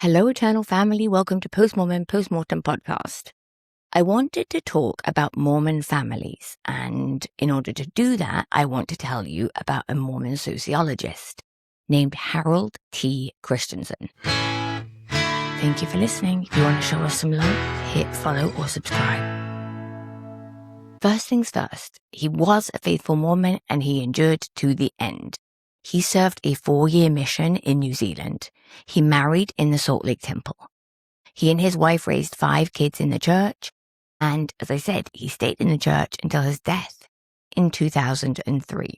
Hello, Eternal Family. Welcome to Post-Mormon Postmortem Podcast. I wanted to talk about Mormon families, and in order to do that, I want to tell you about a Mormon sociologist named Harold Christensen. Thank you for listening. If you want to show us some love, hit follow or subscribe. First things first, he was a faithful Mormon and he endured to the end. He served a 4-year mission in New Zealand. He married in the Salt Lake Temple. He and his wife raised 5 kids in the church, and as I said, he stayed in the church until his death in 2003.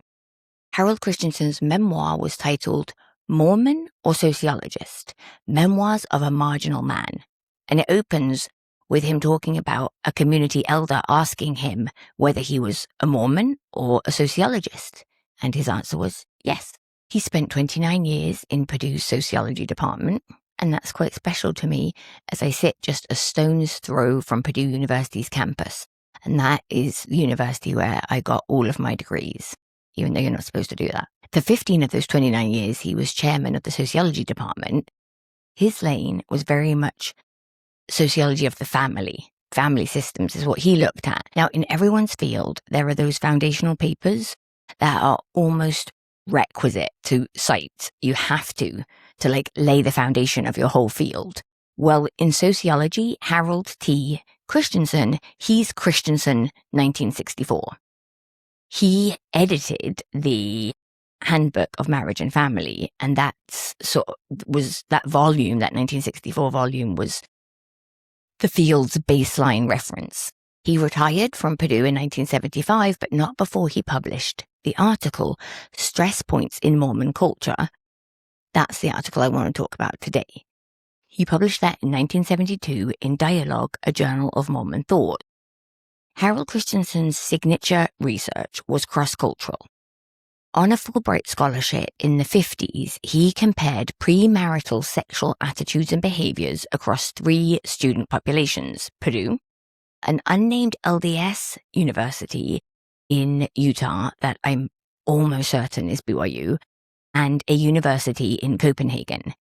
Harold Christensen's memoir was titled Mormon or Sociologist? Memoirs of a Marginal Man, and it opens with him talking about a community elder asking him whether he was a Mormon or a sociologist, and his answer was yes. He spent 29 years in Purdue's sociology department, and that's quite special to me as I sit just a stone's throw from Purdue University's campus, and that is the university where I got all of my degrees, even though you're not supposed to do that. For 15 of those 29 years, he was chairman of the sociology department. His lane was very much sociology of the family. Family systems is what he looked at. Now, in everyone's field, there are those foundational papers that are almost requisite to cite. You have to lay the foundation of your whole field. Well, in sociology, Harold Christensen, he's Christensen 1964. He edited the Handbook of Marriage and Family, and that volume, that 1964 volume, was the field's baseline reference. He retired from Purdue in 1975, but not before he published the article, Stress Points in Mormon Culture. That's the article I want to talk about today. He published that in 1972 in Dialogue, a journal of Mormon thought. Harold Christensen's signature research was cross-cultural. On a Fulbright scholarship in the 50s, he compared premarital sexual attitudes and behaviors across 3 student populations: Purdue, an unnamed LDS university in Utah that I'm almost certain is BYU, and a university in Copenhagen.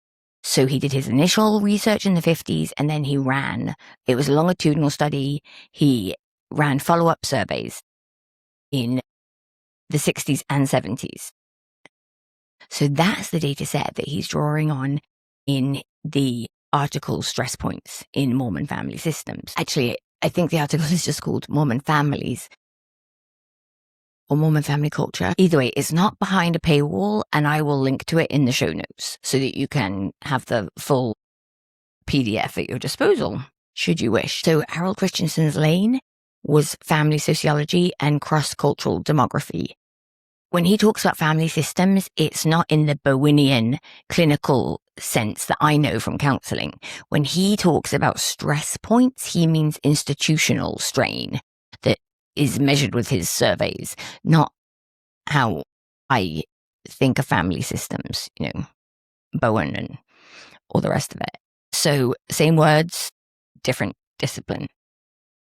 So he did his initial research in the 50s, and then it was a longitudinal study. He ran follow-up surveys in the 60s and 70s. So that's the data set that he's drawing on in the article Stress Points in Mormon Family Systems. Actually, I think the article is just called Mormon Families or Mormon Family Culture. Either way, it's not behind a paywall, and I will link to it in the show notes so that you can have the full PDF at your disposal, should you wish. So Harold Christensen's lane was family sociology and cross-cultural demography. When he talks about family systems, it's not in the Bowenian clinical sense that I know from counseling. When he talks about stress points, he means institutional strain that is measured with his surveys, not how I think of family systems, Bowen and all the rest of it. So same words, different discipline.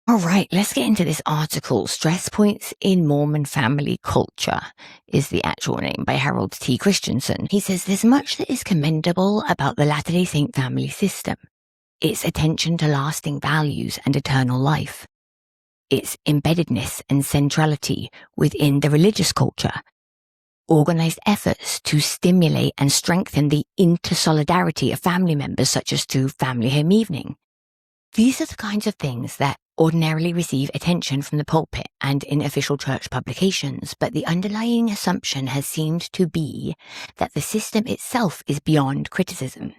All right, let's get into this article. Stress Points in Mormon Family Culture is the actual name, by Harold Christensen. He says there's much that is commendable about the Latter-day Saint family system. Its attention to lasting values and eternal life. Its embeddedness and centrality within the religious culture. Organized efforts to stimulate and strengthen the inter-solidarity of family members, such as through family home evening. These are the kinds of things that ordinarily receive attention from the pulpit and in official church publications, but the underlying assumption has seemed to be that the system itself is beyond criticism.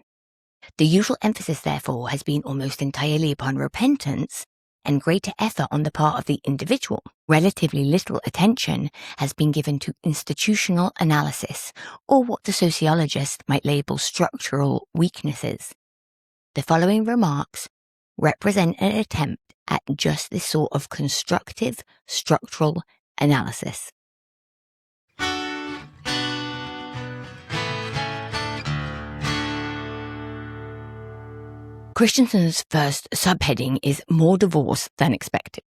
The usual emphasis, therefore, has been almost entirely upon repentance and greater effort on the part of the individual. Relatively little attention has been given to institutional analysis, or what the sociologist might label structural weaknesses. The following remarks represent an attempt at just this sort of constructive structural analysis. Christensen's first subheading is more divorce than expected.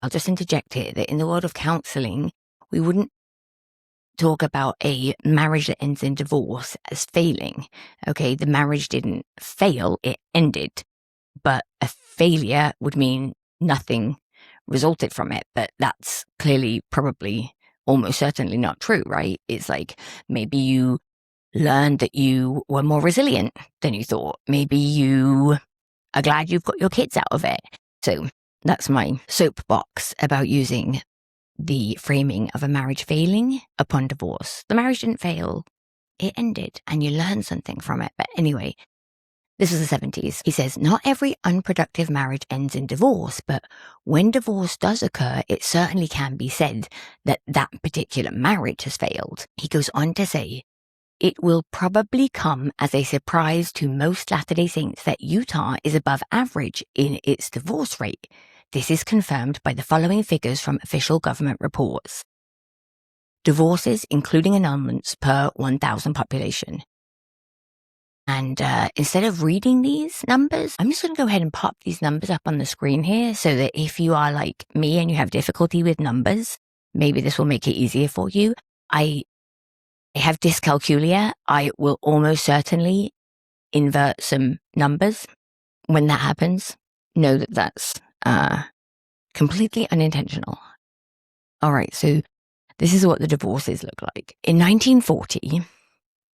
I'll just interject here that in the world of counseling, we wouldn't talk about a marriage that ends in divorce as failing. Okay, the marriage didn't fail, it ended. But a failure would mean nothing resulted from it. But that's clearly, probably, almost certainly not true, right? It's like maybe you learned that you were more resilient than you thought. Maybe you are glad you've got your kids out of it. So that's my soapbox about using the framing of a marriage failing upon divorce. The marriage didn't fail. It ended and you learned something from it. But anyway, this was the 70s. He says, not every unproductive marriage ends in divorce, but when divorce does occur, it certainly can be said that that particular marriage has failed. He goes on to say, it will probably come as a surprise to most Latter-day Saints that Utah is above average in its divorce rate. This is confirmed by the following figures from official government reports. Divorces, including annulments, per 1,000 population. And instead of reading these numbers, I'm just going to go ahead and pop these numbers up on the screen here so that if you are like me and you have difficulty with numbers, maybe this will make it easier for you. I have dyscalculia. I will almost certainly invert some numbers. When that happens, know that that's completely unintentional. All right, so this is what the divorces look like. In 1940,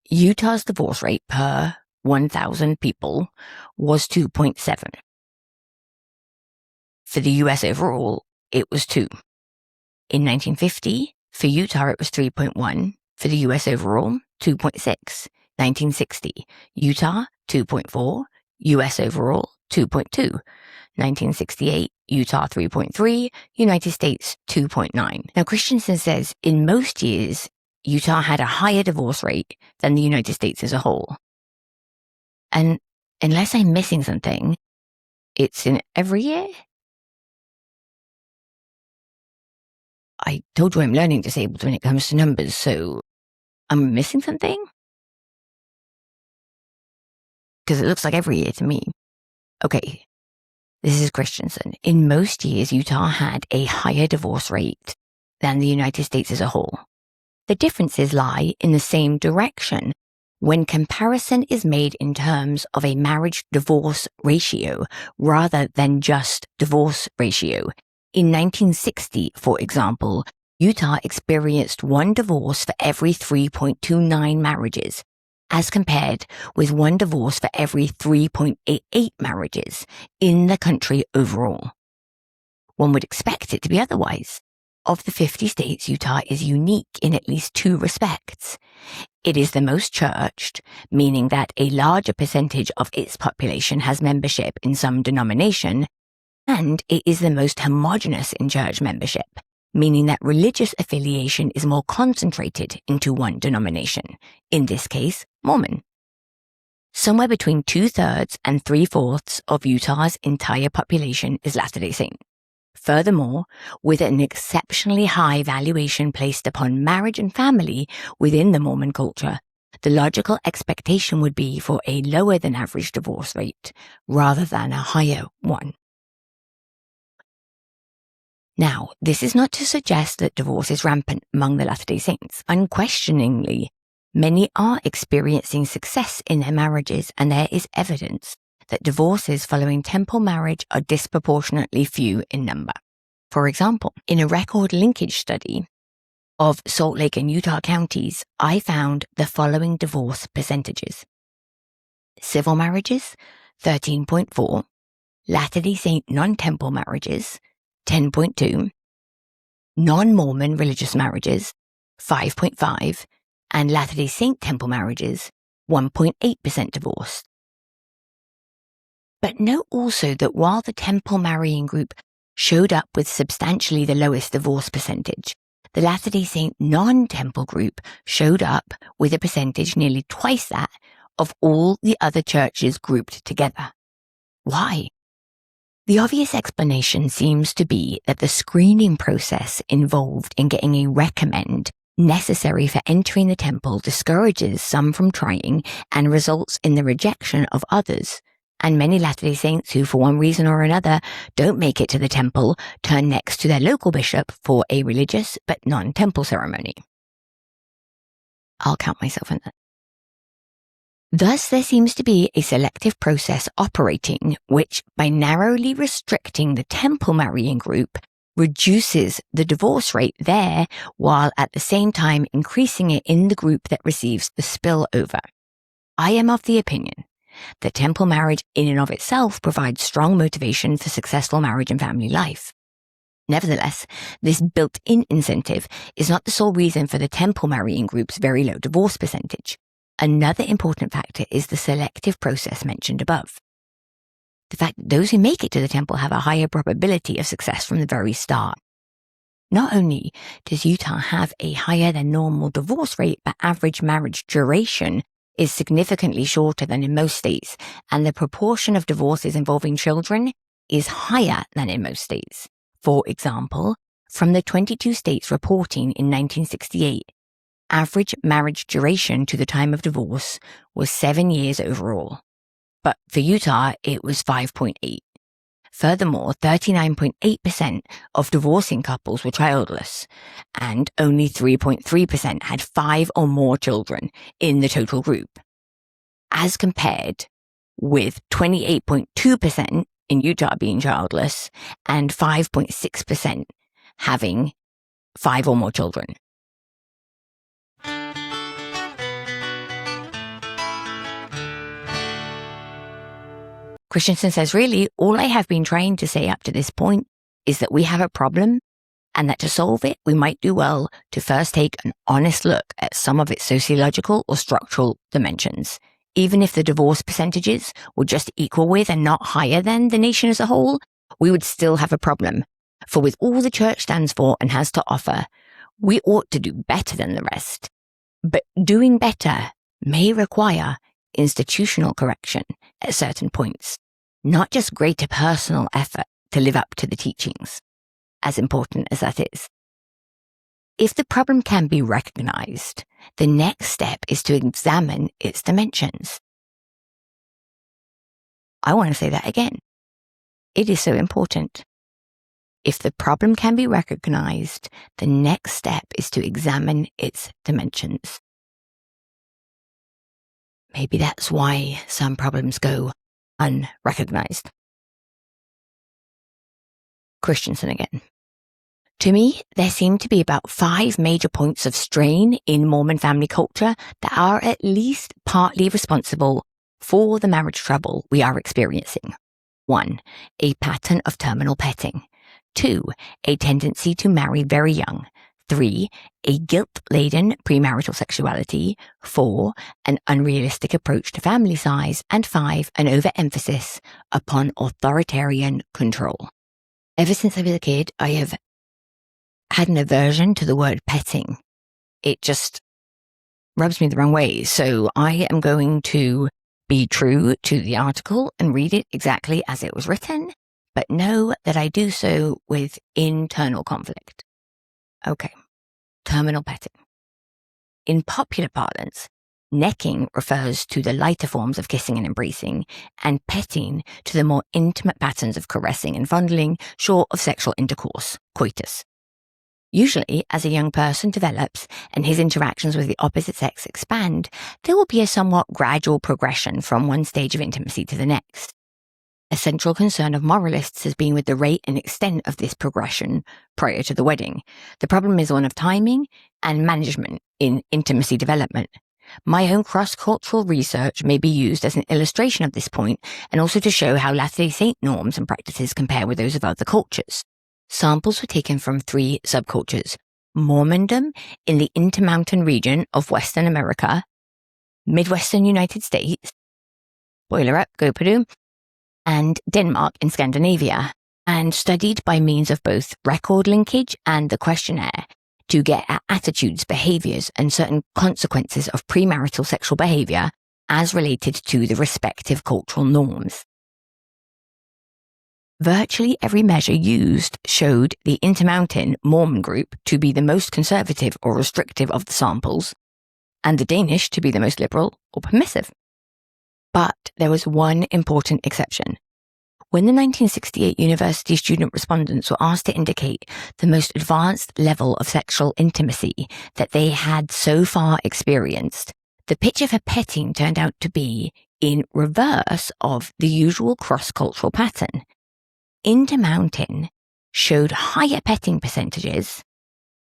Utah's divorce rate per 1,000 people was 2.7. For the US overall, it was 2. In 1950, for Utah, it was 3.1. For the US overall, 2.6. 1960, Utah, 2.4. US overall, 2.2. 1968, Utah 3.3, United States 2.9. Now, Christensen says in most years, Utah had a higher divorce rate than the United States as a whole. And unless I'm missing something, it's in every year? I told you I'm learning disabled when it comes to numbers, so I'm missing something? Because it looks like every year to me. Okay, this is Christensen. In most years, Utah had a higher divorce rate than the United States as a whole. The differences lie in the same direction when comparison is made in terms of a marriage-divorce ratio rather than just divorce ratio. In 1960, for example, Utah experienced one divorce for every 3.29 marriages, as compared with one divorce for every 3.88 marriages in the country overall. One would expect it to be otherwise. Of the 50 states, Utah is unique in at least 2 respects. It is the most churched, meaning that a larger percentage of its population has membership in some denomination, and it is the most homogeneous in church membership, meaning that religious affiliation is more concentrated into one denomination, in this case, Mormon. Somewhere between 2/3 and 3/4 of Utah's entire population is Latter-day Saint. Furthermore, with an exceptionally high valuation placed upon marriage and family within the Mormon culture, the logical expectation would be for a lower than average divorce rate rather than a higher one. Now, this is not to suggest that divorce is rampant among the Latter-day Saints. Unquestioningly, many are experiencing success in their marriages, and there is evidence that divorces following temple marriage are disproportionately few in number. For example, in a record linkage study of Salt Lake and Utah counties, I found the following divorce percentages. Civil marriages, 13.4. Latter-day Saint non-temple marriages, 10.2. Non-Mormon religious marriages, 5.5. And Latter-day Saint temple marriages, 1.8% divorced. But note also that while the temple marrying group showed up with substantially the lowest divorce percentage, the Latter-day Saint non-temple group showed up with a percentage nearly twice that of all the other churches grouped together. Why? The obvious explanation seems to be that the screening process involved in getting a recommend necessary for entering the temple discourages some from trying and results in the rejection of others. And many Latter-day Saints who, for one reason or another, don't make it to the temple turn next to their local bishop for a religious but non-temple ceremony. I'll count myself in that. Thus, there seems to be a selective process operating which, by narrowly restricting the temple marrying group, reduces the divorce rate there while at the same time increasing it in the group that receives the spillover. I am of the opinion that temple marriage in and of itself provides strong motivation for successful marriage and family life. Nevertheless, this built-in incentive is not the sole reason for the temple marrying group's very low divorce percentage. Another important factor is the selective process mentioned above. The fact that those who make it to the temple have a higher probability of success from the very start. Not only does Utah have a higher than normal divorce rate, but average marriage duration is significantly shorter than in most states, and the proportion of divorces involving children is higher than in most states. For example, from the 22 states reporting in 1968, average marriage duration to the time of divorce was 7 years overall. But for Utah, it was 5.8. Furthermore, 39.8% of divorcing couples were childless, and only 3.3% had 5 or more children in the total group, as compared with 28.2% in Utah being childless and 5.6% having 5 or more children. Christensen says, really, all I have been trying to say up to this point is that we have a problem and that to solve it, we might do well to first take an honest look at some of its sociological or structural dimensions. Even if the divorce percentages were just equal with and not higher than the nation as a whole, we would still have a problem. For with all the church stands for and has to offer, we ought to do better than the rest. But doing better may require institutional correction at certain points, not just greater personal effort to live up to the teachings, as important as that is. If the problem can be recognized, the next step is to examine its dimensions. I want to say that again. It is so important. If the problem can be recognized, the next step is to examine its dimensions. Maybe that's why some problems go unrecognized. Christensen again. To me, there seem to be about 5 major points of strain in Mormon family culture that are at least partly responsible for the marriage trouble we are experiencing. 1. A pattern of terminal petting. 2. A tendency to marry very young. 3. A guilt-laden premarital sexuality. 4. An unrealistic approach to family size. And 5. An overemphasis upon authoritarian control. Ever since I was a kid, I have had an aversion to the word petting. It just rubs me the wrong way. So I am going to be true to the article and read it exactly as it was written, but know that I do so with internal conflict. Okay. Terminal petting. In popular parlance, necking refers to the lighter forms of kissing and embracing, and petting to the more intimate patterns of caressing and fondling, short of sexual intercourse, coitus. Usually, as a young person develops and his interactions with the opposite sex expand, there will be a somewhat gradual progression from one stage of intimacy to the next. A central concern of moralists has been with the rate and extent of this progression prior to the wedding. The problem is one of timing and management in intimacy development. My own cross-cultural research may be used as an illustration of this point and also to show how Latter-day Saint norms and practices compare with those of other cultures. Samples were taken from 3 subcultures: Mormondom in the Intermountain region of Western America, Midwestern United States, boiler up, go Purdue, and Denmark in Scandinavia, and studied by means of both record linkage and the questionnaire to get at attitudes, behaviors, and certain consequences of premarital sexual behavior as related to the respective cultural norms. Virtually every measure used showed the Intermountain Mormon group to be the most conservative or restrictive of the samples, and the Danish to be the most liberal or permissive. But there was one important exception. When the 1968 university student respondents were asked to indicate the most advanced level of sexual intimacy that they had so far experienced, the picture for petting turned out to be in reverse of the usual cross-cultural pattern. Intermountain showed higher petting percentages,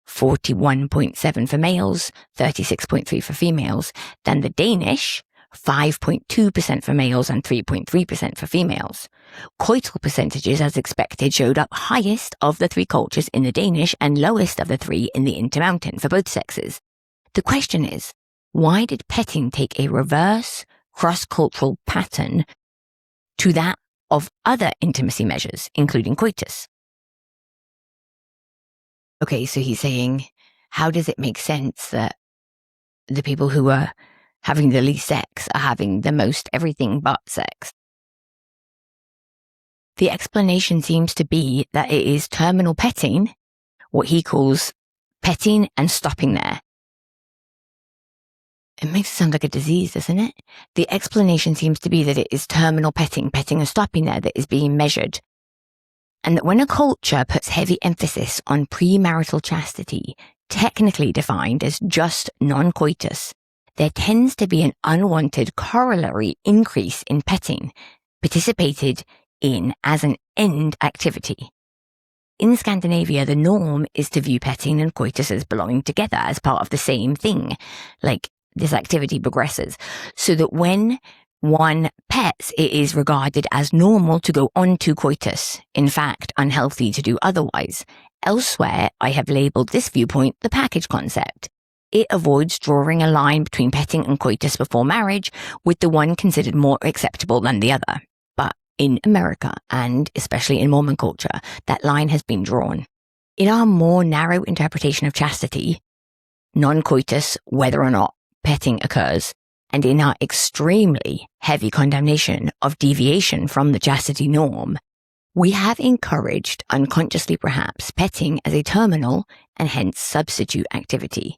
41.7 for males, 36.3 for females, than the Danish, 5.2% for males and 3.3% for females. Coital percentages, as expected, showed up highest of the three cultures in the Danish and lowest of the three in the Intermountain for both sexes. The question is, why did petting take a reverse cross-cultural pattern to that of other intimacy measures, including coitus? Okay, so he's saying, how does it make sense that the people who are having the least sex are having the most everything but sex? The explanation seems to be that it is terminal petting, what he calls petting and stopping there. It makes it sound like a disease, doesn't it? The explanation seems to be that it is terminal petting and stopping there that is being measured. And that when a culture puts heavy emphasis on premarital chastity, technically defined as just non-coitus, there tends to be an unwanted corollary increase in petting, participated in as an end activity. In Scandinavia, the norm is to view petting and coitus as belonging together as part of the same thing, like this activity progresses, so that when one pets, it is regarded as normal to go on to coitus, in fact, unhealthy to do otherwise. Elsewhere, I have labelled this viewpoint the package concept. It avoids drawing a line between petting and coitus before marriage, with the one considered more acceptable than the other. But in America, and especially in Mormon culture, that line has been drawn. In our more narrow interpretation of chastity, non-coitus, whether or not petting occurs, and in our extremely heavy condemnation of deviation from the chastity norm, we have encouraged, unconsciously perhaps, petting as a terminal and hence substitute activity.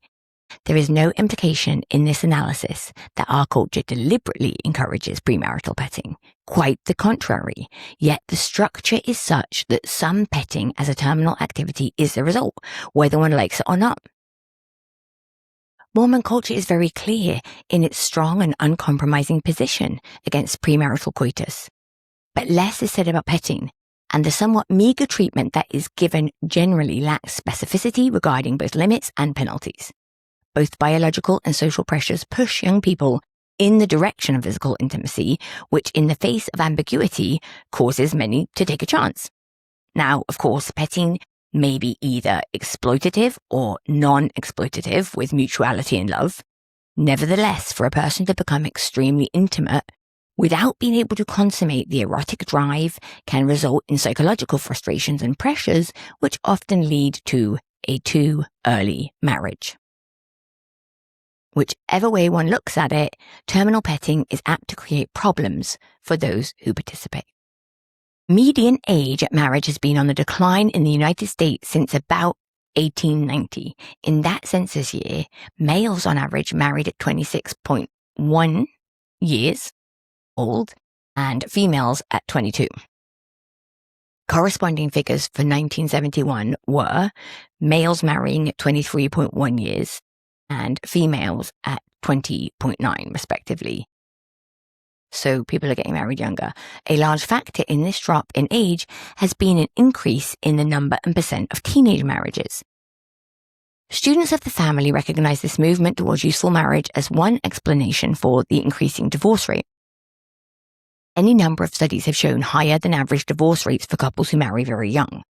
There is no implication in this analysis that our culture deliberately encourages premarital petting. Quite the contrary, yet the structure is such that some petting as a terminal activity is the result, whether one likes it or not. Mormon culture is very clear in its strong and uncompromising position against premarital coitus. But less is said about petting, and the somewhat meager treatment that is given generally lacks specificity regarding both limits and penalties. Both biological and social pressures push young people in the direction of physical intimacy, which in the face of ambiguity causes many to take a chance. Now, of course, petting may be either exploitative or non-exploitative with mutuality and love. Nevertheless, for a person to become extremely intimate without being able to consummate the erotic drive can result in psychological frustrations and pressures, which often lead to a too early marriage. Whichever way one looks at it, terminal petting is apt to create problems for those who participate. Median age at marriage has been on the decline in the United States since about 1890. In that census year, males on average married at 26.1 years old and females at 22. Corresponding figures for 1971 were males marrying at 23.1 years and females at 20.9 respectively. So people are getting married younger. A large factor in this drop in age has been an increase in the number and percent of teenage marriages. Students of the family recognize this movement towards useful marriage as one explanation for the increasing divorce rate. Any number of studies have shown higher than average divorce rates for couples who marry very young.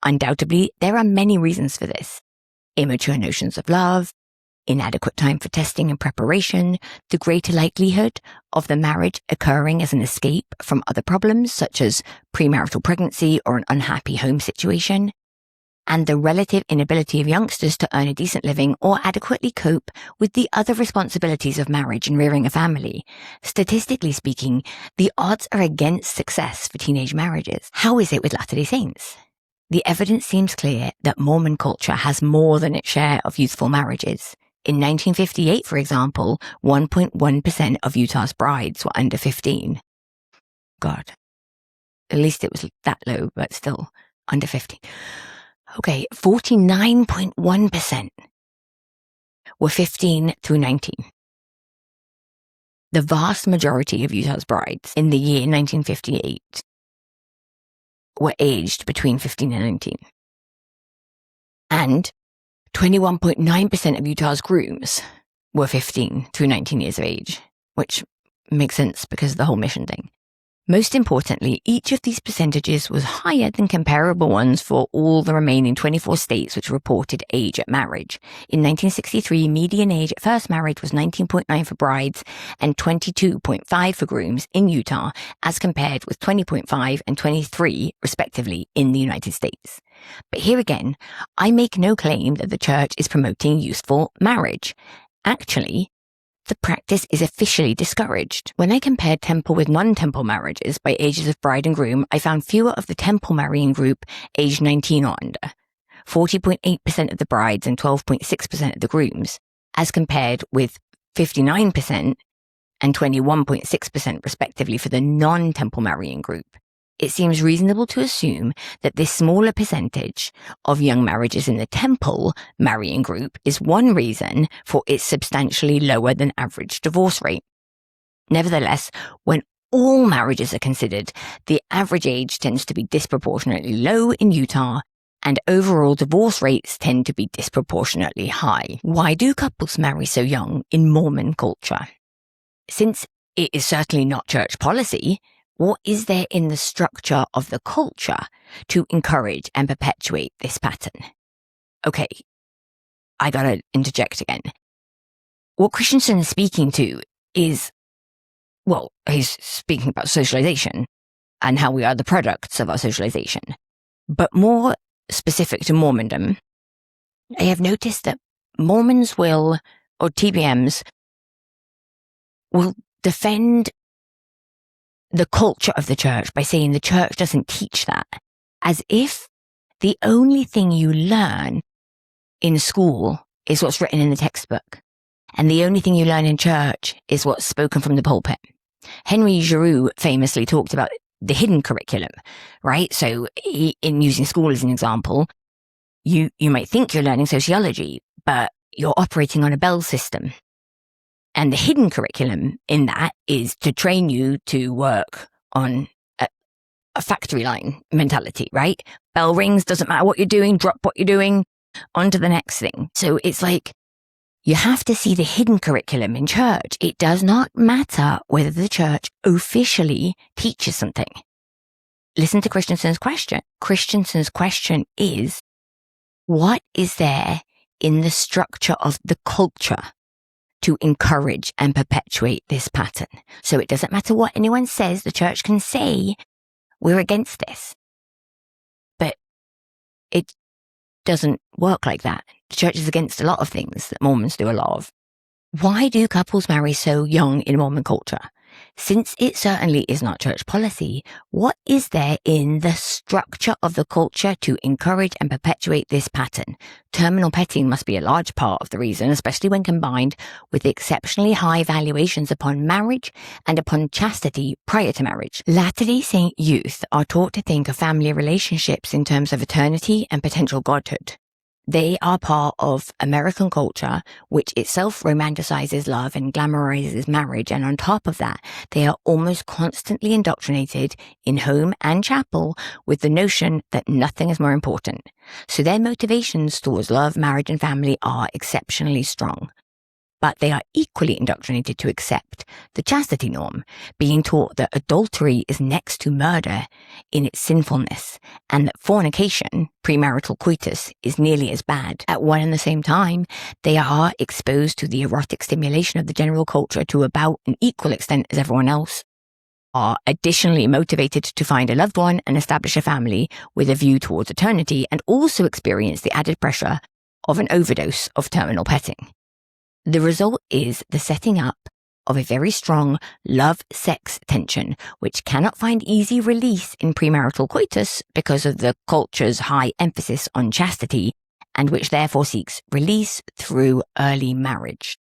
Undoubtedly, there are many reasons for this. Immature notions of love, inadequate time for testing and preparation, the greater likelihood of the marriage occurring as an escape from other problems such as premarital pregnancy or an unhappy home situation, and the relative inability of youngsters to earn a decent living or adequately cope with the other responsibilities of marriage and rearing a family. Statistically speaking, the odds are against success for teenage marriages. How is it with Latter-day Saints? The evidence seems clear that Mormon culture has more than its share of youthful marriages. In 1958, for example, 1.1% of Utah's brides were under 15. God. At least it was that low, but still under 50. Okay, 49.1% were 15 through 19. The vast majority of Utah's brides in the year 1958 were aged between 15 and 19. And 21.9% of Utah's grooms were 15 through 19 years of age, which makes sense because of the whole mission thing. Most importantly, each of these percentages was higher than comparable ones for all the remaining 24 states which reported age at marriage. In 1963, median age at first marriage was 19.9 for brides and 22.5 for grooms in Utah, as compared with 20.5 and 23, respectively, in the United States. But here again, I make no claim that the church is promoting youthful marriage. Actually, the practice is officially discouraged. When I compared temple with non-temple marriages by ages of bride and groom, I found fewer of the temple marrying group aged 19 or under, 40.8% of the brides and 12.6% of the grooms, as compared with 59% and 21.6% respectively for the non-temple marrying group. It seems reasonable to assume that this smaller percentage of young marriages in the temple marrying group is one reason for its substantially lower than average divorce rate. Nevertheless, when all marriages are considered, the average age tends to be disproportionately low in Utah, and overall divorce rates tend to be disproportionately high. Why do couples marry so young in Mormon culture? Since it is certainly not church policy, what is there in the structure of the culture to encourage and perpetuate this pattern? Okay, I gotta interject again. What Christensen is speaking to is, well, he's speaking about socialization and how we are the products of our socialization. But more specific to Mormondom, I have noticed that Mormons will, or TBMs, will defend the culture of the church by saying the church doesn't teach that, as if the only thing you learn in school is what's written in the textbook, and the only thing you learn in church is what's spoken from the pulpit. Henry Giroux famously talked about the hidden curriculum, right? So in using school as an example, you might think you're learning sociology, but you're operating on a bell system. And the hidden curriculum in that is to train you to work on a factory line mentality, right? Bell rings, doesn't matter what you're doing, drop what you're doing, on to the next thing. So it's like, you have to see the hidden curriculum in church. It does not matter whether the church officially teaches something. Listen to Christensen's question. Christensen's question is, what is there in the structure of the culture to encourage and perpetuate this pattern? So it doesn't matter what anyone says, the church can say, we're against this. But it doesn't work like that. The church is against a lot of things that Mormons do a lot of. Why do couples marry so young in Mormon culture? Since it certainly is not church policy, what is there in the structure of the culture to encourage and perpetuate this pattern? Terminal petting must be a large part of the reason, especially when combined with exceptionally high valuations upon marriage and upon chastity prior to marriage. Latter-day Saint youth are taught to think of family relationships in terms of eternity and potential godhood. They are part of American culture, which itself romanticizes love and glamorizes marriage, and on top of that, they are almost constantly indoctrinated in home and chapel with the notion that nothing is more important. So their motivations towards love, marriage, and family are exceptionally strong. But they are equally indoctrinated to accept the chastity norm, being taught that adultery is next to murder in its sinfulness, and that fornication, premarital coitus, is nearly as bad. At one and the same time, they are exposed to the erotic stimulation of the general culture to about an equal extent as everyone else, are additionally motivated to find a loved one and establish a family with a view towards eternity, and also experience the added pressure of an overdose of terminal petting. The result is the setting up of a very strong love-sex tension, which cannot find easy release in premarital coitus because of the culture's high emphasis on chastity, and which therefore seeks release through early marriage.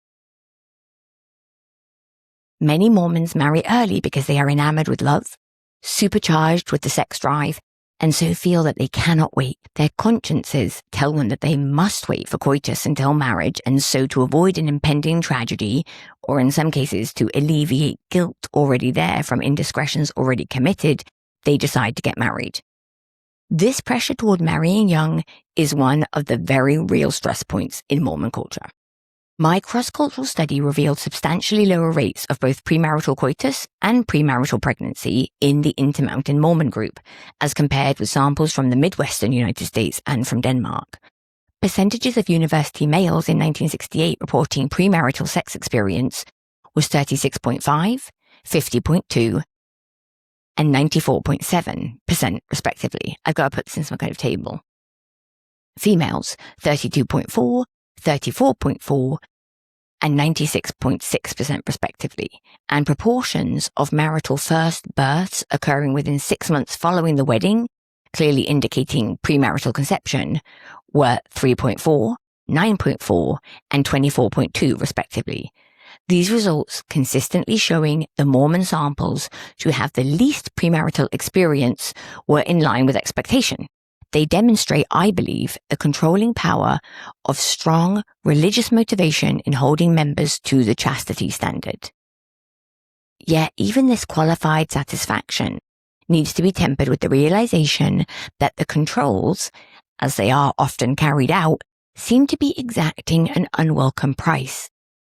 Many Mormons marry early because they are enamored with love, supercharged with the sex drive, and so feel that they cannot wait. Their consciences tell them that they must wait for coitus until marriage, and so to avoid an impending tragedy, or in some cases to alleviate guilt already there from indiscretions already committed, they decide to get married. This pressure toward marrying young is one of the very real stress points in Mormon culture. My cross-cultural study revealed substantially lower rates of both premarital coitus and premarital pregnancy in the Intermountain Mormon group, as compared with samples from the Midwestern United States and from Denmark. Percentages of university males in 1968 reporting premarital sex experience was 36.5, 50.2, and 94.7%, respectively. I've got to put this in some kind of table. Females, 32.4, 34.4, and 96.6% respectively, and proportions of marital first births occurring within 6 months following the wedding, clearly indicating premarital conception, were 3.4, 9.4, and 24.2 respectively. These results consistently showing the Mormon samples to have the least premarital experience were in line with expectation. They demonstrate, I believe, a controlling power of strong religious motivation in holding members to the chastity standard. Yet even this qualified satisfaction needs to be tempered with the realization that the controls, as they are often carried out, seem to be exacting an unwelcome price.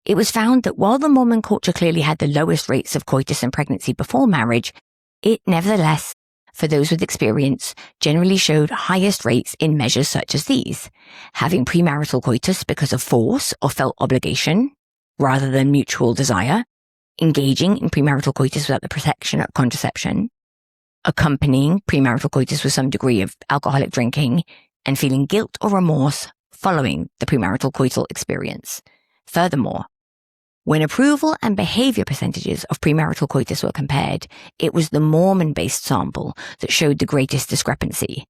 It was found that while the Mormon culture clearly had the lowest rates of coitus and pregnancy before marriage, it nevertheless, for those with experience, generally showed highest rates in measures such as these: having premarital coitus because of force or felt obligation, rather than mutual desire, engaging in premarital coitus without the protection of contraception, accompanying premarital coitus with some degree of alcoholic drinking, and feeling guilt or remorse following the premarital coital experience. Furthermore, when approval and behavior percentages of premarital coitus were compared, it was the Mormon-based sample that showed the greatest discrepancy.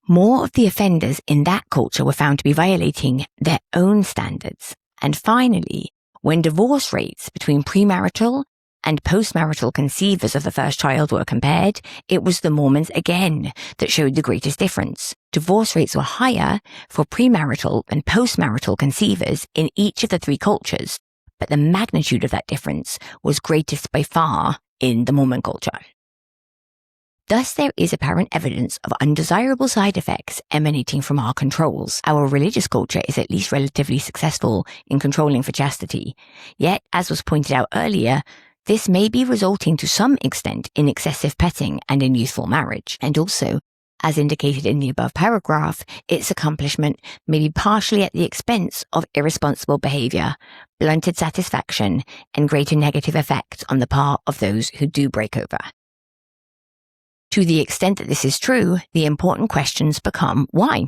More of the offenders in that culture were found to be violating their own standards. And finally, when divorce rates between premarital and postmarital conceivers of the first child were compared, it was the Mormons again that showed the greatest difference. Divorce rates were higher for premarital and postmarital conceivers in each of the three cultures, but the magnitude of that difference was greatest by far in the Mormon culture. Thus, there is apparent evidence of undesirable side effects emanating from our controls. Our religious culture is at least relatively successful in controlling for chastity. Yet, as was pointed out earlier, this may be resulting to some extent in excessive petting and in youthful marriage. And also, as indicated in the above paragraph, its accomplishment may be partially at the expense of irresponsible behavior, blunted satisfaction, and greater negative effects on the part of those who do break over. To the extent that this is true, the important questions become why,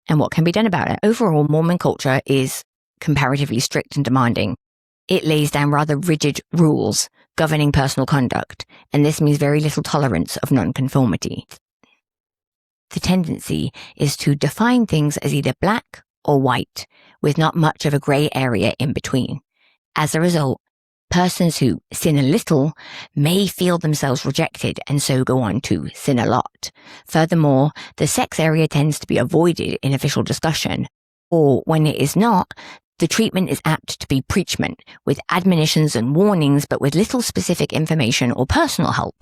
and what can be done about it. Overall, Mormon culture is comparatively strict and demanding. It lays down rather rigid rules governing personal conduct, and this means very little tolerance of nonconformity. The tendency is to define things as either black or white, with not much of a grey area in between. As a result, persons who sin a little may feel themselves rejected and so go on to sin a lot. Furthermore, the sex area tends to be avoided in official discussion, or when it is not, the treatment is apt to be preachment, with admonitions and warnings but with little specific information or personal help.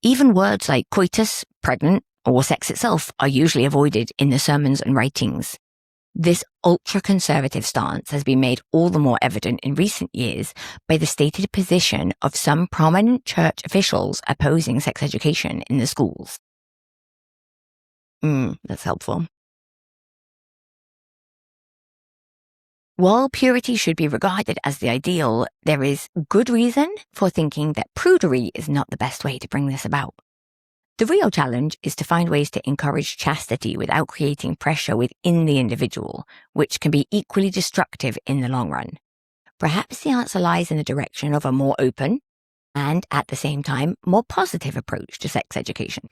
Even words like coitus, pregnant, or sex itself are usually avoided in the sermons and writings. This ultra-conservative stance has been made all the more evident in recent years by the stated position of some prominent church officials opposing sex education in the schools. That's helpful. While purity should be regarded as the ideal, there is good reason for thinking that prudery is not the best way to bring this about. The real challenge is to find ways to encourage chastity without creating pressure within the individual, which can be equally destructive in the long run. Perhaps the answer lies in the direction of a more open and, at the same time, more positive approach to sex education.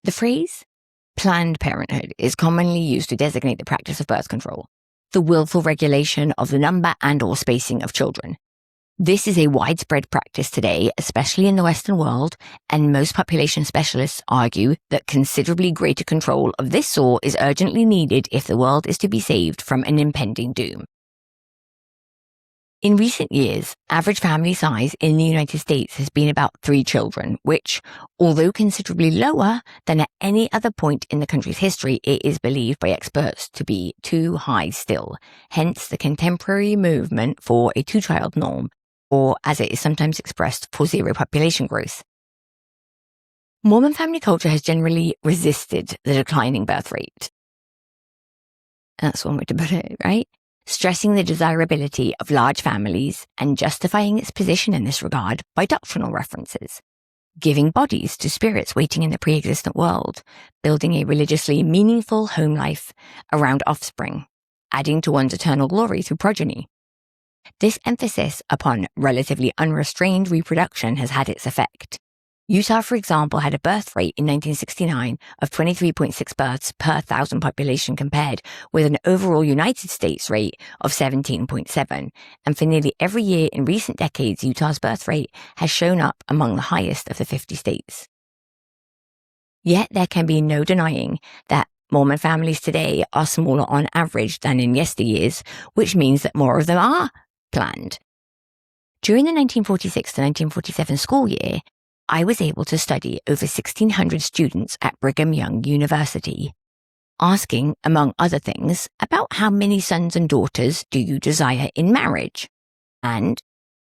The phrase Planned Parenthood is commonly used to designate the practice of birth control. the willful regulation of the number and/or spacing of children. This is a widespread practice today, especially in the Western world, and most population specialists argue that considerably greater control of this sort is urgently needed if the world is to be saved from an impending doom. In recent years, average family size in the United States has been about 3 children, which, although considerably lower than at any other point in the country's history, it is believed by experts to be too high still, hence the contemporary movement for a 2-child norm, or as it is sometimes expressed, for zero population growth. Mormon family culture has generally resisted the declining birth rate. That's one way to put it, right? Stressing the desirability of large families and justifying its position in this regard by doctrinal references, giving bodies to spirits waiting in the pre-existent world, building a religiously meaningful home life around offspring, adding to one's eternal glory through progeny. This emphasis upon relatively unrestrained reproduction has had its effect. Utah, for example, had a birth rate in 1969 of 23.6 births per 1,000 population compared with an overall United States rate of 17.7. And for nearly every year in recent decades, Utah's birth rate has shown up among the highest of the 50 states. Yet there can be no denying that Mormon families today are smaller on average than in yesteryears, which means that more of them are planned. During the 1946 to 1947 school year, I was able to study over 1,600 students at Brigham Young University, asking, among other things, about how many sons and daughters do you desire in marriage? And,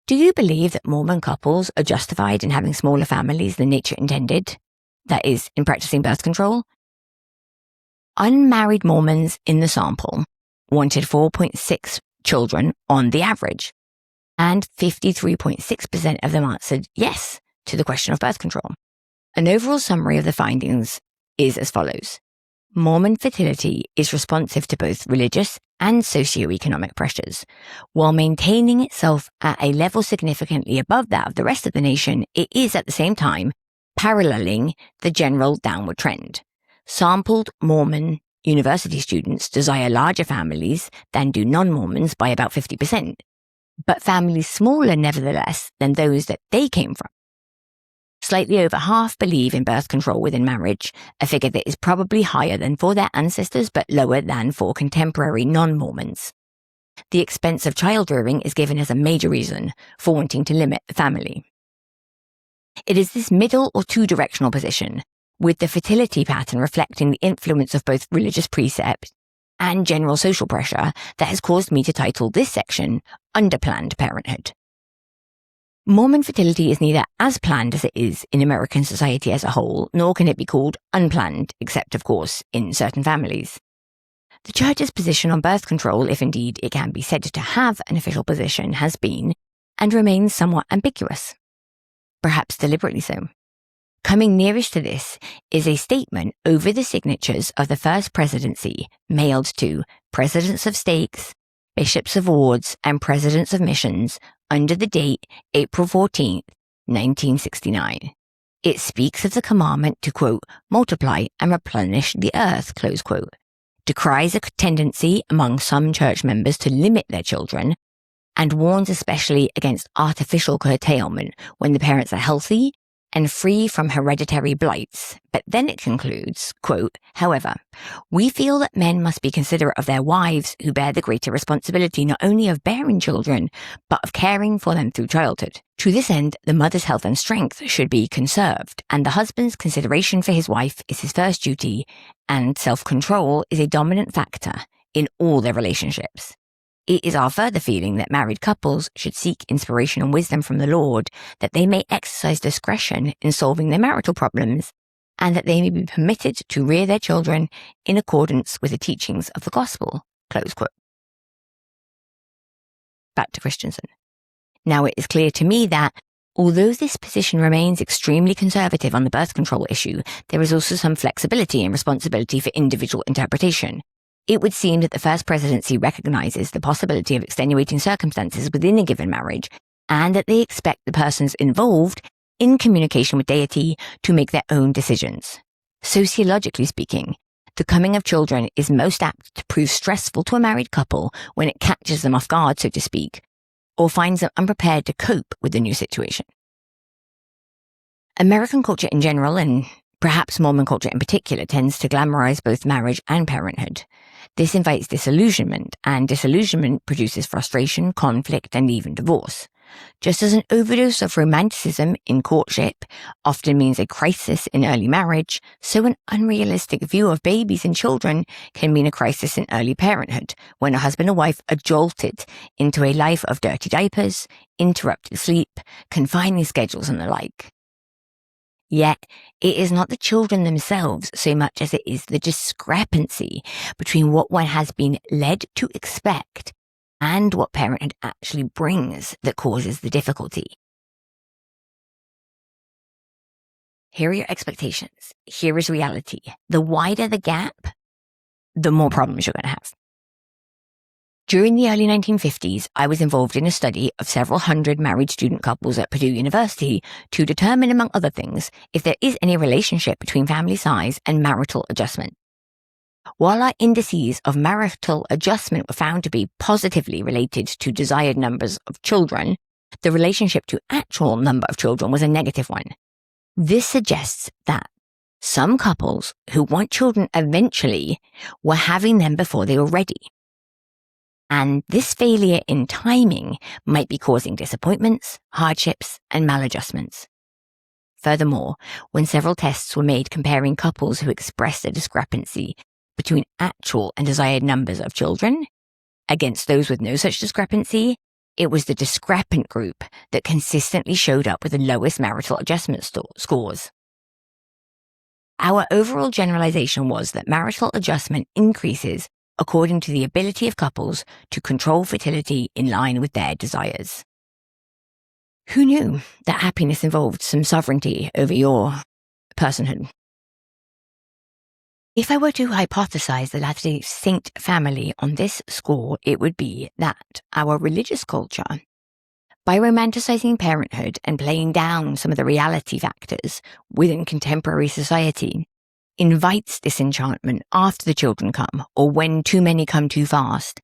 do you believe that Mormon couples are justified in having smaller families than nature intended? That is, in practicing birth control? Unmarried Mormons in the sample wanted 4.6 children on the average, and 53.6% of them answered yes to the question of birth control. An overall summary of the findings is as follows. Mormon fertility is responsive to both religious and socioeconomic pressures. While maintaining itself at a level significantly above that of the rest of the nation, it is at the same time paralleling the general downward trend. Sampled Mormon university students desire larger families than do non-Mormons by about 50%, but families smaller nevertheless than those that they came from. Slightly over half believe in birth control within marriage, a figure that is probably higher than for their ancestors but lower than for contemporary non-Mormons. The expense of child rearing is given as a major reason for wanting to limit the family. It is this middle or two-directional position, with the fertility pattern reflecting the influence of both religious precept and general social pressure, that has caused me to title this section Underplanned Parenthood. Mormon fertility is neither as planned as it is in American society as a whole, nor can it be called unplanned, except, of course, in certain families. The Church's position on birth control, if indeed it can be said to have an official position, has been, and remains somewhat ambiguous. Perhaps deliberately so. Coming nearest to this is a statement over the signatures of the First Presidency, mailed to presidents of states, bishops of wards, and presidents of missions, under the date April 14th, 1969. It speaks of the commandment to, quote, multiply and replenish the earth, close quote, decries a tendency among some church members to limit their children, and warns especially against artificial curtailment when the parents are healthy and free from hereditary blights. But then it concludes, quote, however, we feel that men must be considerate of their wives who bear the greater responsibility not only of bearing children, but of caring for them through childhood. To this end, the mother's health and strength should be conserved, and the husband's consideration for his wife is his first duty, and self-control is a dominant factor in all their relationships. It is our further feeling that married couples should seek inspiration and wisdom from the Lord, that they may exercise discretion in solving their marital problems, and that they may be permitted to rear their children in accordance with the teachings of the gospel. Close quote. Back to Christensen. Now it is clear to me that, although this position remains extremely conservative on the birth control issue, there is also some flexibility and responsibility for individual interpretation. It would seem that the First Presidency recognizes the possibility of extenuating circumstances within a given marriage, and that they expect the persons involved in communication with deity to make their own decisions. Sociologically speaking, The coming of children is most apt to prove stressful to a married couple when it catches them off guard, so to speak, or finds them unprepared to cope with the new situation. American culture in general, and perhaps Mormon culture in particular, tends to glamorize both marriage and parenthood. This invites disillusionment, and disillusionment produces frustration, conflict, and even divorce. Just as an overdose of romanticism in courtship often means a crisis in early marriage, so an unrealistic view of babies and children can mean a crisis in early parenthood, when a husband and wife are jolted into a life of dirty diapers, interrupted sleep, confining schedules, and the like. Yet, it is not the children themselves so much as it is the discrepancy between what one has been led to expect and what parenthood actually brings that causes the difficulty. Here are your expectations. Here is reality. The wider the gap, the more problems you're going to have. During the early 1950s, I was involved in a study of several hundred married student couples at Purdue University to determine, among other things, if there is any relationship between family size and marital adjustment. While our indices of marital adjustment were found to be positively related to desired numbers of children, the relationship to actual number of children was a negative one. This suggests that some couples who want children eventually were having them before they were ready. And this failure in timing might be causing disappointments, hardships, and maladjustments. Furthermore, when several tests were made comparing couples who expressed a discrepancy between actual and desired numbers of children against those with no such discrepancy, it was the discrepant group that consistently showed up with the lowest marital adjustment scores. Our overall generalization was that marital adjustment increases according to the ability of couples to control fertility in line with their desires. Who knew that happiness involved some sovereignty over your personhood? If I were to hypothesize the Latter-day Saint family on this score, it would be that our religious culture, by romanticizing parenthood and playing down some of the reality factors within contemporary society, invites disenchantment after the children come or when too many come too fast,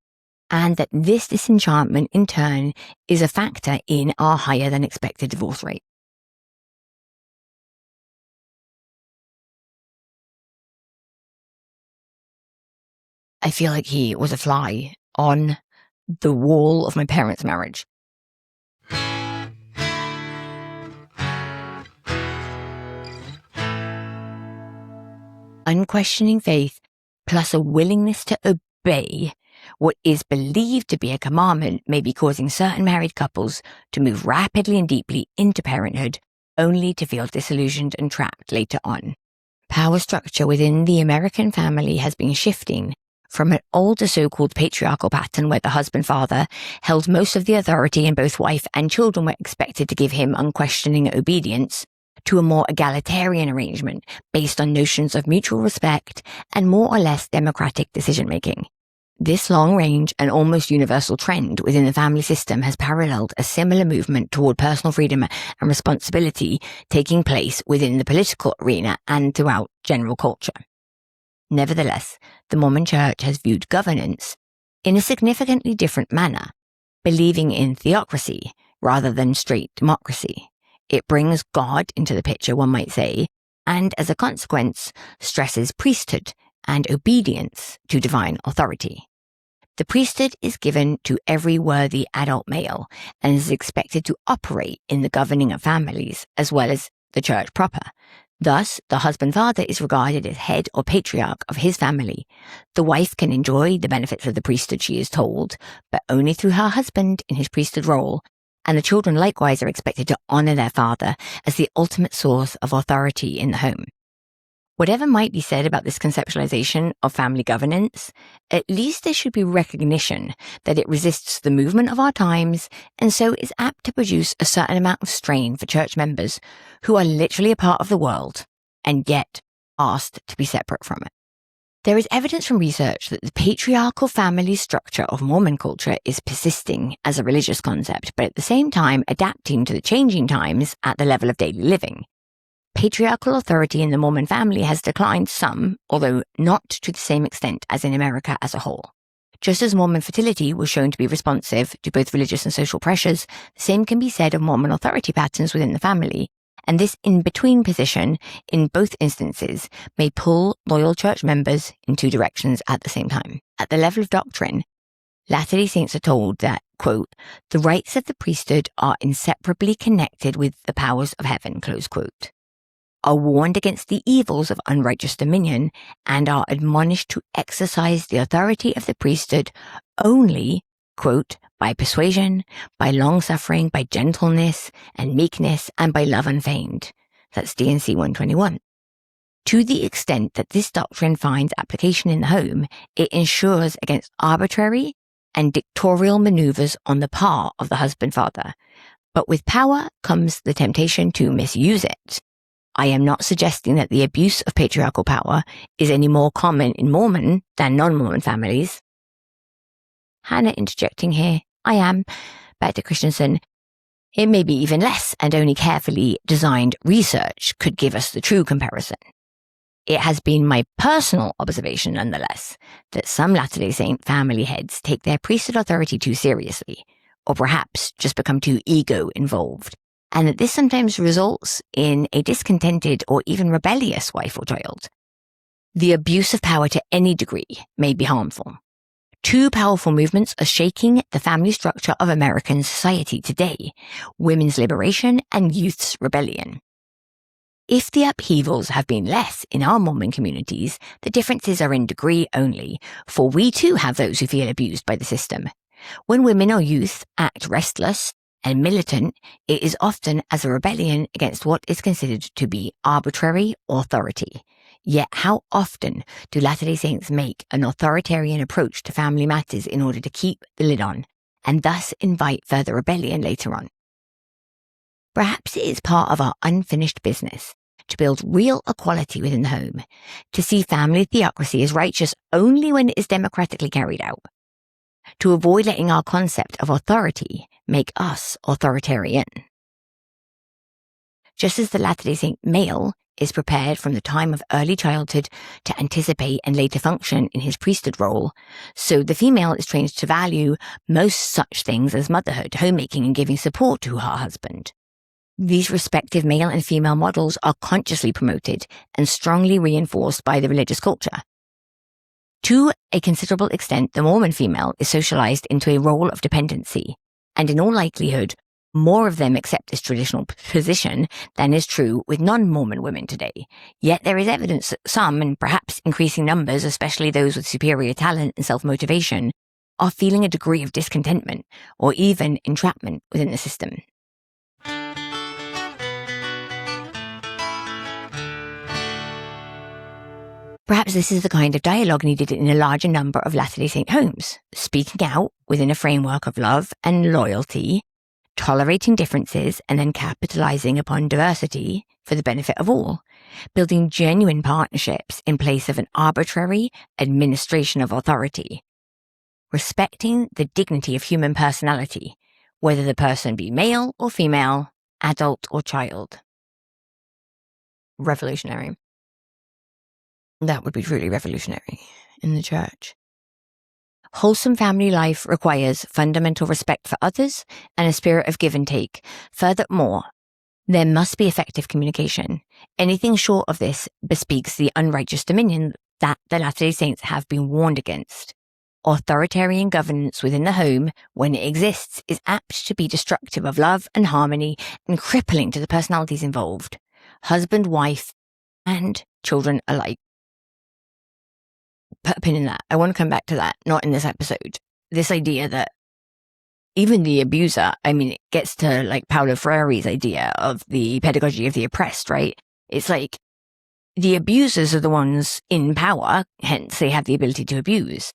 and that this disenchantment in turn is a factor in our higher than expected divorce rate. I feel like he was a fly on the wall of my parents' marriage. Unquestioning faith plus a willingness to obey what is believed to be a commandment may be causing certain married couples to move rapidly and deeply into parenthood, only to feel disillusioned and trapped later on. Power structure within the American family has been shifting from an older so-called patriarchal pattern where the husband-father held most of the authority and both wife and children were expected to give him unquestioning obedience, to a more egalitarian arrangement based on notions of mutual respect and more or less democratic decision-making. This long-range and almost universal trend within the family system has paralleled a similar movement toward personal freedom and responsibility taking place within the political arena and throughout general culture. Nevertheless, the Mormon Church has viewed governance in a significantly different manner, believing in theocracy rather than straight democracy. It brings God into the picture, one might say, and as a consequence, stresses priesthood and obedience to divine authority. The priesthood is given to every worthy adult male and is expected to operate in the governing of families as well as the church proper. Thus, the husband-father is regarded as head or patriarch of his family. The wife can enjoy the benefits of the priesthood, she is told, but only through her husband in his priesthood role, and the children likewise are expected to honor their father as the ultimate source of authority in the home. Whatever might be said about this conceptualization of family governance, at least there should be recognition that it resists the movement of our times and so is apt to produce a certain amount of strain for church members who are literally a part of the world and yet asked to be separate from it. There is evidence from research that the patriarchal family structure of Mormon culture is persisting as a religious concept, but at the same time adapting to the changing times at the level of daily living. Patriarchal authority in the Mormon family has declined some, although not to the same extent as in America as a whole. Just as Mormon fertility was shown to be responsive to both religious and social pressures, the same can be said of Mormon authority patterns within the family, and this in-between position, in both instances, may pull loyal church members in two directions at the same time. At the level of doctrine, Latter-day Saints are told that, quote, the rights of the priesthood are inseparably connected with the powers of heaven, close quote, are warned against the evils of unrighteous dominion, and are admonished to exercise the authority of the priesthood only, quote, by persuasion, by long-suffering, by gentleness and meekness, and by love unfeigned. That's D&C 121. To the extent that this doctrine finds application in the home, it ensures against arbitrary and dictatorial maneuvers on the part of the husband-father. But with power comes the temptation to misuse it. I am not suggesting that the abuse of patriarchal power is any more common in Mormon than non-Mormon families. Hannah interjecting here, I am, back to Christensen, it may be even less, and only carefully designed research could give us the true comparison. It has been my personal observation, nonetheless, that some Latter-day Saint family heads take their priesthood authority too seriously, or perhaps just become too ego-involved, and that this sometimes results in a discontented or even rebellious wife or child. The abuse of power to any degree may be harmful. Two powerful movements are shaking the family structure of American society today: women's liberation and youth's rebellion. If the upheavals have been less in our Mormon communities, the differences are in degree only, for we too have those who feel abused by the system. When women or youth act restless and militant, it is often as a rebellion against what is considered to be arbitrary authority. Yet how often do Latter-day Saints make an authoritarian approach to family matters in order to keep the lid on, and thus invite further rebellion later on? Perhaps it is part of our unfinished business to build real equality within the home, to see family theocracy as righteous only when it is democratically carried out, to avoid letting our concept of authority make us authoritarian. Just as the Latter-day Saint male is prepared from the time of early childhood to anticipate and later function in his priesthood role, so the female is trained to value most such things as motherhood, homemaking, and giving support to her husband. These respective male and female models are consciously promoted and strongly reinforced by the religious culture. To a considerable extent, the Mormon female is socialized into a role of dependency, and in all likelihood, more of them accept this traditional position than is true with non-Mormon women today. Yet there is evidence that some, and perhaps increasing numbers, especially those with superior talent and self-motivation, are feeling a degree of discontentment or even entrapment within the system. Perhaps this is the kind of dialogue needed in a larger number of Latter-day Saint homes, speaking out within a framework of love and loyalty, tolerating differences and then capitalizing upon diversity for the benefit of all, building genuine partnerships in place of an arbitrary administration of authority, respecting the dignity of human personality, whether the person be male or female, adult or child. Revolutionary. That would be truly revolutionary in the church. Wholesome family life requires fundamental respect for others and a spirit of give and take. Furthermore, there must be effective communication. Anything short of this bespeaks the unrighteous dominion that the Latter-day Saints have been warned against. Authoritarian governance within the home, when it exists, is apt to be destructive of love and harmony and crippling to the personalities involved, husband, wife, and children alike. Put a pin in that. I want to come back to that, not in this episode. This idea that even the abuser, it gets to like Paulo Freire's idea of the pedagogy of the oppressed, right? It's like the abusers are the ones in power, hence they have the ability to abuse.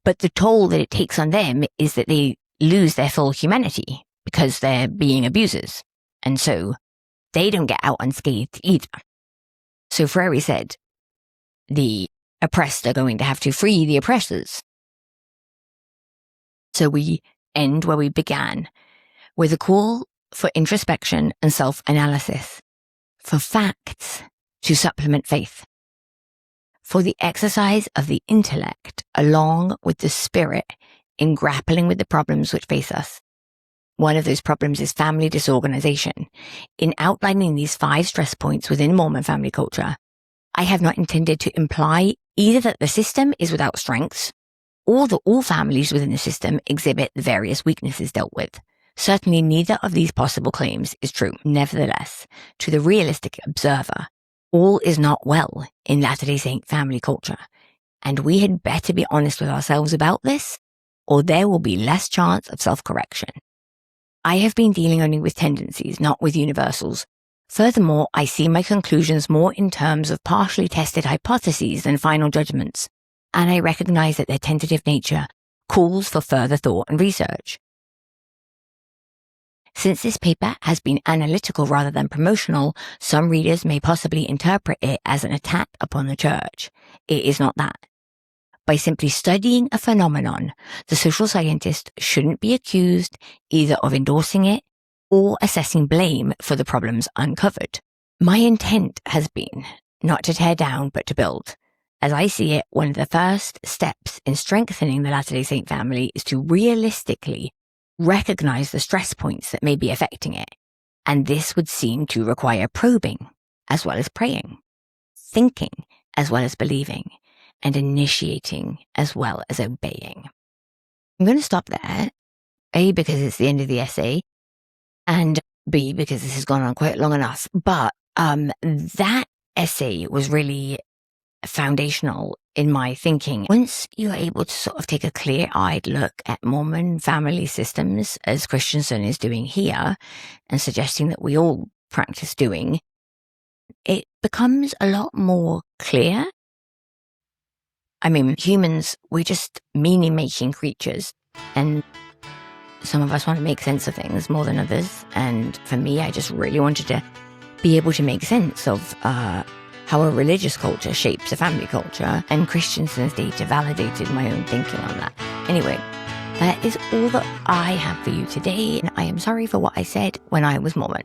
But the toll that it takes on them is that they lose their full humanity because they're being abusers. And so they don't get out unscathed either. So Freire said, the oppressed are going to have to free the oppressors. So we end where we began, with a call for introspection and self-analysis. for facts to supplement faith, for the exercise of the intellect along with the spirit in grappling with the problems which face us. One of those problems is family disorganization. In outlining these 5 stress points within Mormon family culture, I have not intended to imply either that the system is without strengths or that all families within the system exhibit the various weaknesses dealt with. Certainly neither of these possible claims is true. Nevertheless, to the realistic observer, all is not well in Latter-day Saint family culture, and we had better be honest with ourselves about this, or there will be less chance of self-correction. I have been dealing only with tendencies, not with universals. Furthermore, I see my conclusions more in terms of partially tested hypotheses than final judgments, and I recognize that their tentative nature calls for further thought and research. Since this paper has been analytical rather than promotional, some readers may possibly interpret it as an attack upon the church. It is not that. By simply studying a phenomenon, the social scientist shouldn't be accused either of endorsing it or assessing blame for the problems uncovered. My intent has been not to tear down but to build. As I see it, one of the first steps in strengthening the Latter-day Saint family is to realistically recognize the stress points that may be affecting it, and this would seem to require probing as well as praying, thinking as well as believing, and initiating as well as obeying. I'm going to stop there, A, because it's the end of the essay, and B, because this has gone on quite long enough, but that essay was really foundational in my thinking. Once you're able to sort of take a clear-eyed look at Mormon family systems, as Christensen is doing here, and suggesting that we all practice doing, it becomes a lot more clear. I mean, humans, we're just meaning-making creatures, and some of us want to make sense of things more than others, and for me, I just really wanted to be able to make sense of how a religious culture shapes a family culture, and Christensen's data validated my own thinking on that. Anyway, that is all that I have for you today, and I am sorry for what I said when I was Mormon.